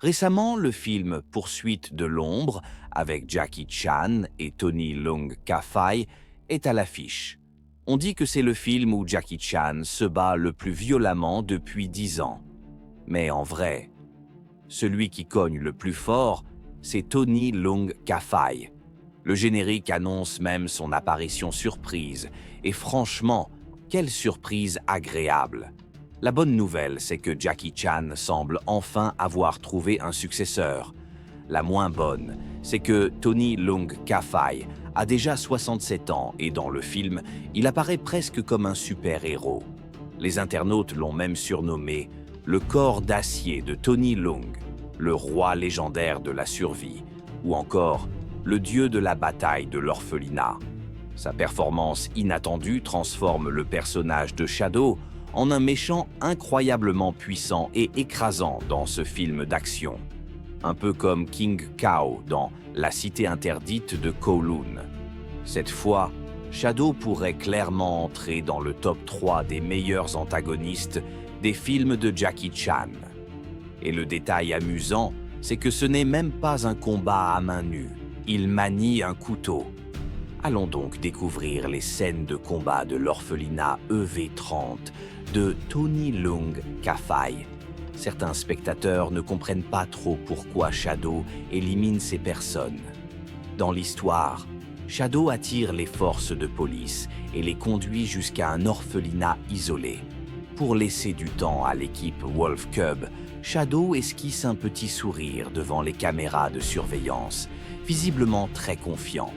Récemment, le film Poursuite de l'ombre, avec Jackie Chan et Tony Leung Ka-fai, est à l'affiche. On dit que c'est le film où Jackie Chan se bat le plus violemment depuis 10 ans. Mais en vrai, celui qui cogne le plus fort, c'est Tony Leung Ka-fai. Le générique annonce même son apparition surprise, et franchement, quelle surprise agréable! La bonne nouvelle, c'est que Jackie Chan semble enfin avoir trouvé un successeur. La moins bonne, c'est que Tony Leung Ka-fai a déjà 67 ans et dans le film, il apparaît presque comme un super-héros. Les internautes l'ont même surnommé « le corps d'acier de Tony Leung », le roi légendaire de la survie, ou encore le dieu de la bataille de l'orphelinat. Sa performance inattendue transforme le personnage de Shadow en un méchant incroyablement puissant et écrasant dans ce film d'action. Un peu comme King Kao dans La Cité interdite de Kowloon. Cette fois, Shadow pourrait clairement entrer dans le top 3 des meilleurs antagonistes des films de Jackie Chan. Et le détail amusant, c'est que ce n'est même pas un combat à main nue. Il manie un couteau. Allons donc découvrir les scènes de combat de l'orphelinat EV30 de Tony Leung Ka-fai. Certains spectateurs ne comprennent pas trop pourquoi Shadow élimine ces personnes. Dans l'histoire, Shadow attire les forces de police et les conduit jusqu'à un orphelinat isolé. Pour laisser du temps à l'équipe Wolf Cub, Shadow esquisse un petit sourire devant les caméras de surveillance, visiblement très confiant.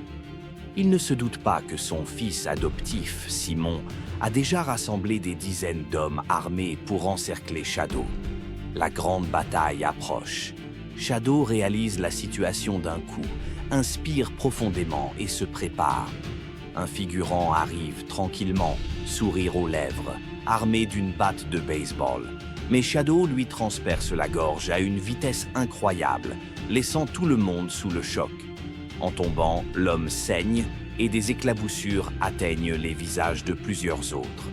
Il ne se doute pas que son fils adoptif, Simon, a déjà rassemblé des dizaines d'hommes armés pour encercler Shadow. La grande bataille approche. Shadow réalise la situation d'un coup, inspire profondément et se prépare. Un figurant arrive tranquillement, sourire aux lèvres, armé d'une batte de baseball. Mais Shadow lui transperce la gorge à une vitesse incroyable, laissant tout le monde sous le choc. En tombant, l'homme saigne et des éclaboussures atteignent les visages de plusieurs autres.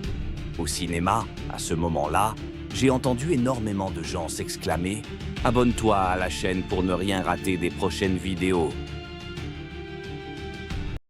Au cinéma, à ce moment-là, j'ai entendu énormément de gens s'exclamer « Abonne-toi à la chaîne pour ne rien rater des prochaines vidéos ».